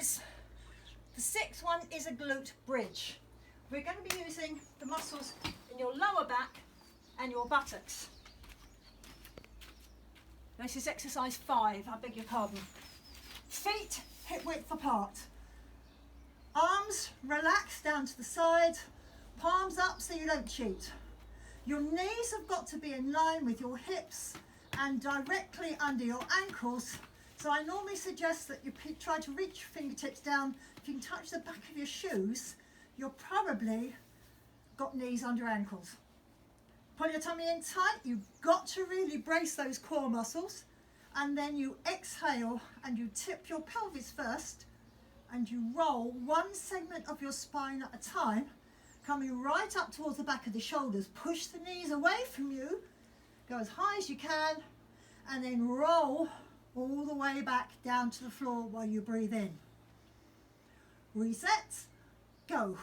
is, the sixth one is a glute bridge. We're going to be using the muscles in your lower back and your buttocks. This is exercise 5, I beg your pardon. Feet hip width apart. Arms relaxed down to the side, palms up so you don't cheat. Your knees have got to be in line with your hips and directly under your ankles. So I normally suggest that you try to reach your fingertips down. If you can touch the back of your shoes, you're probably got knees under ankles. Pull your tummy in tight. You've got to really brace those core muscles. And then you exhale and you tip your pelvis first and you roll one segment of your spine at a time, coming right up towards the back of the shoulders. Push the knees away from you, go as high as you can, and then roll all the way back down to the floor while you breathe in. Reset, go.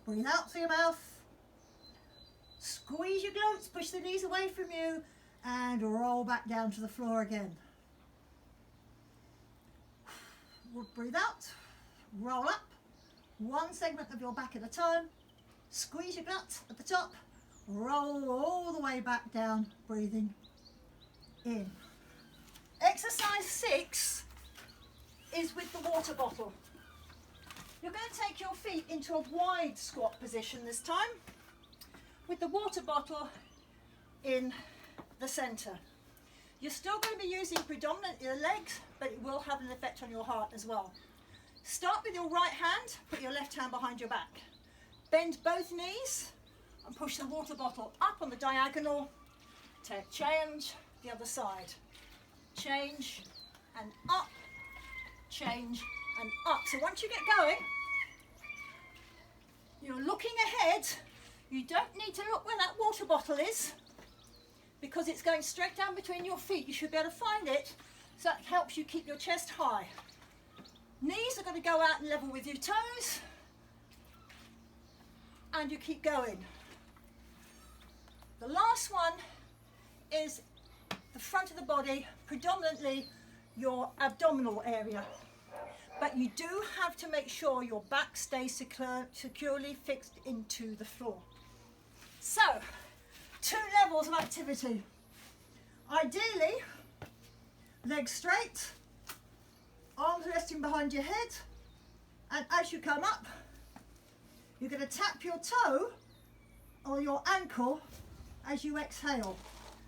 Breathe out through your mouth. Squeeze your glutes, push the knees away from you, and roll back down to the floor again. Breathe out, roll up, one segment of your back at a time, squeeze your glutes at the top, roll all the way back down, breathing in. Exercise 6 is with the water bottle. You're going to take your feet into a wide squat position this time, with the water bottle in the centre. You're still going to be using predominantly the legs, but it will have an effect on your heart as well. Start with your right hand, put your left hand behind your back. Bend both knees and push the water bottle up on the diagonal. Change the other side. Change and up, change and up. So once you get going, you're looking ahead. You don't need to look where that water bottle is, because it's going straight down between your feet. You should be able to find it, so that helps you keep your chest high. Knees are going to go out and level with your toes, and you keep going. The last one is the front of the body, predominantly your abdominal area. But you do have to make sure your back stays securely fixed into the floor. So, 2 levels of activity. Ideally, legs straight, arms resting behind your head, and as you come up, you're going to tap your toe or your ankle as you exhale.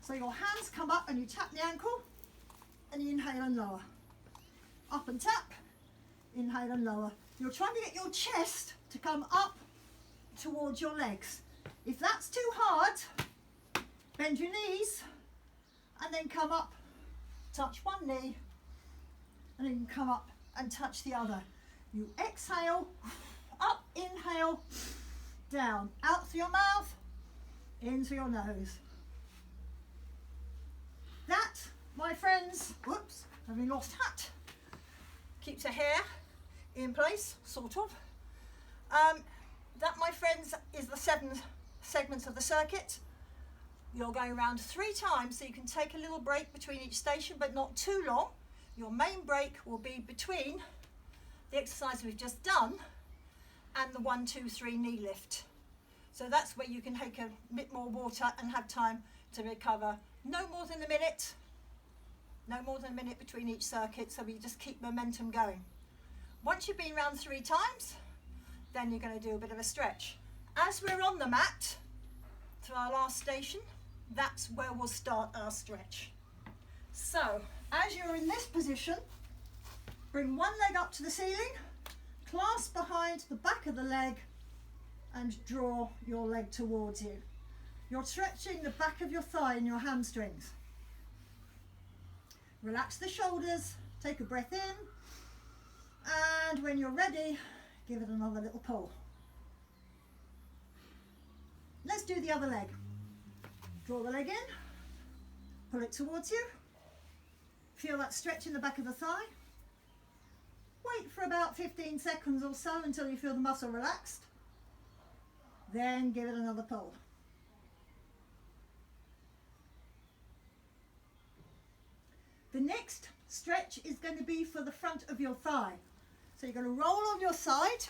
So your hands come up and you tap the ankle, and you inhale and lower. Up and tap, inhale and lower. You're trying to get your chest to come up towards your legs. If that's too hard, bend your knees and then come up, touch one knee, and then come up and touch the other. You exhale, up, inhale, down, out through your mouth, in through your nose. That, my friends, whoops, having lost hat, keeps the hair in place, sort of. That, my friends, is the 7 segments of the circuit. You're going around 3 times, so you can take a little break between each station, but not too long. Your main break will be between the exercise we've just done and the 1, 2, 3 knee lift. So that's where you can take a bit more water and have time to recover. No more than a minute. No more than a minute between each circuit, so we just keep momentum going. Once you've been around 3 times, then you're going to do a bit of a stretch. As we're on the mat to our last station, that's where we'll start our stretch. So, as you're in this position, bring one leg up to the ceiling, clasp behind the back of the leg, and draw your leg towards you. You're stretching the back of your thigh and your hamstrings. Relax the shoulders, take a breath in, and when you're ready, give it another little pull. Let's do the other leg. Draw the leg in, pull it towards you. Feel that stretch in the back of the thigh. Wait for about 15 seconds or so until you feel the muscle relaxed. Then give it another pull. The next stretch is going to be for the front of your thigh. So you're going to roll on your side,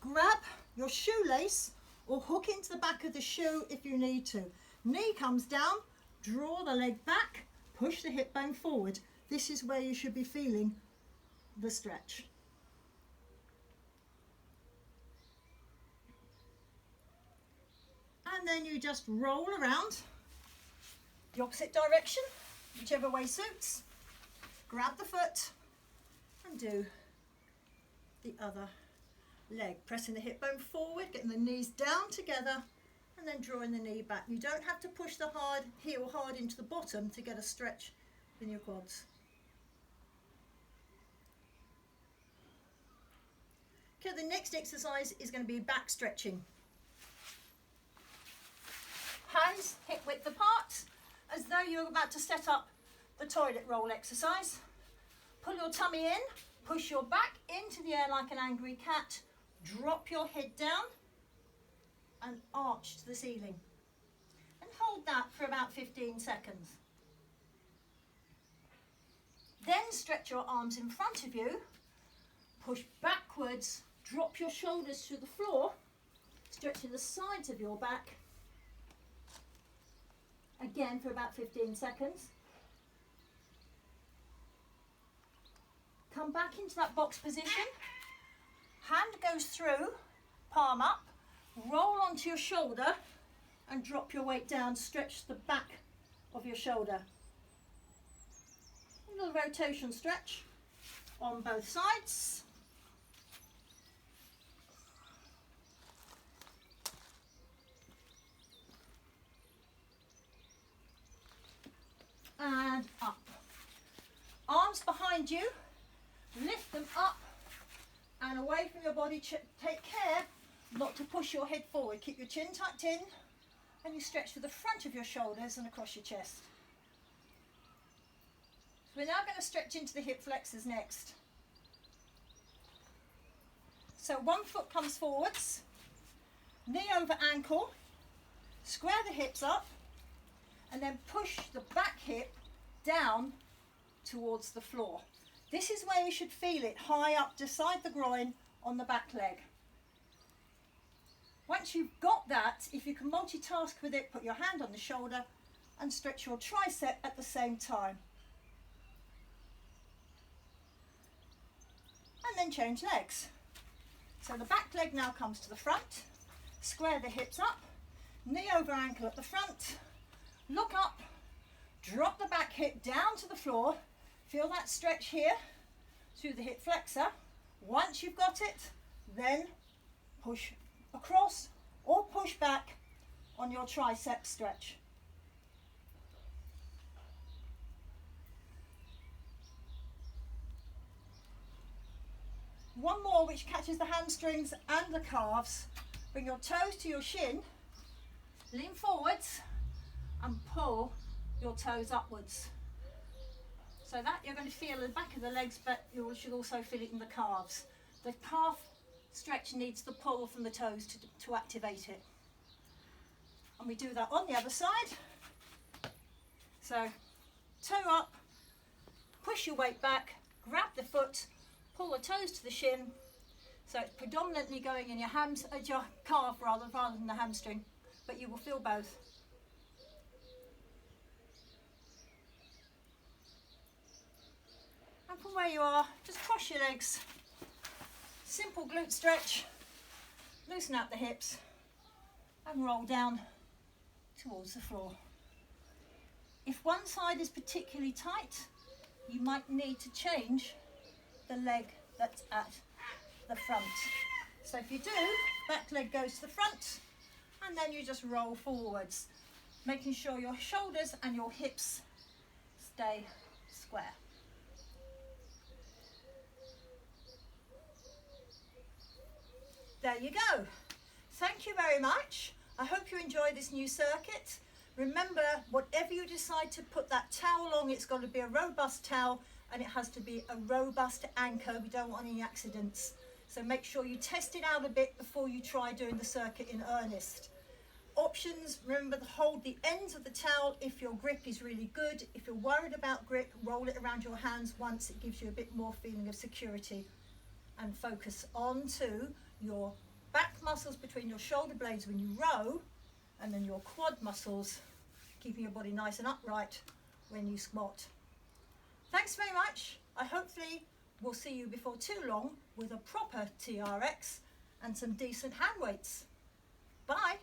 grab your shoelace or hook into the back of the shoe if you need to. Knee comes down, draw the leg back, push the hip bone forward. This is where you should be feeling the stretch. And then you just roll around the opposite direction, whichever way suits. Grab the foot and do the other leg. Pressing the hip bone forward, getting the knees down together and then drawing the knee back. You don't have to push the heel hard into the bottom to get a stretch in your quads. Okay, the next exercise is going to be back stretching. Hands hip width apart, as though you're about to set up the toilet roll exercise. Pull your tummy in, push your back into the air like an angry cat, drop your head down and arch to the ceiling. And hold that for about 15 seconds. Then stretch your arms in front of you, push backwards, drop your shoulders to the floor, stretching the sides of your back. Again for about 15 seconds. Come back into that box position. Hand goes through, palm up, roll onto your shoulder and drop your weight down, stretch the back of your shoulder. A little rotation stretch on both sides. And up. Arms behind you, lift them up and away from your body. Take care not to push your head forward. Keep your chin tucked in and you stretch to the front of your shoulders and across your chest. So we're now going to stretch into the hip flexors next. So one foot comes forwards, knee over ankle, square the hips up, and then push the back hip down towards the floor. This is where you should feel it, high up beside the groin on the back leg. Once you've got that, if you can multitask with it, put your hand on the shoulder and stretch your tricep at the same time. And then change legs. So the back leg now comes to the front, square the hips up, knee over ankle at the front, look up, drop the back hip down to the floor, feel that stretch here through the hip flexor. Once you've got it, then push across or push back on your tricep stretch. One more which catches the hamstrings and the calves. Bring your toes to your shin, lean forwards and pull your toes upwards. So that you're going to feel the back of the legs, but you should also feel it in the calves. The calf stretch needs the pull from the toes to activate it. And we do that on the other side. So toe up, push your weight back, grab the foot, pull the toes to the shin. So it's predominantly going in your your calf rather than the hamstring, but you will feel both. And from where you are, just cross your legs. Simple glute stretch. Loosen out the hips and roll down towards the floor. If one side is particularly tight, you might need to change the leg that's at the front. So if you do, back leg goes to the front and then you just roll forwards, making sure your shoulders and your hips stay square. There you go. Thank you very much. I hope you enjoy this new circuit. Remember, whatever you decide to put that towel on, it's got to be a robust towel and it has to be a robust anchor. We don't want any accidents. So make sure you test it out a bit before you try doing the circuit in earnest. Options, remember to hold the ends of the towel if your grip is really good. If you're worried about grip, roll it around your hands once. It gives you a bit more feeling of security. And focus on to your back muscles between your shoulder blades when you row, and then your quad muscles keeping your body nice and upright when you squat. Thanks very much. I hopefully will see you before too long with a proper TRX and some decent hand weights. Bye.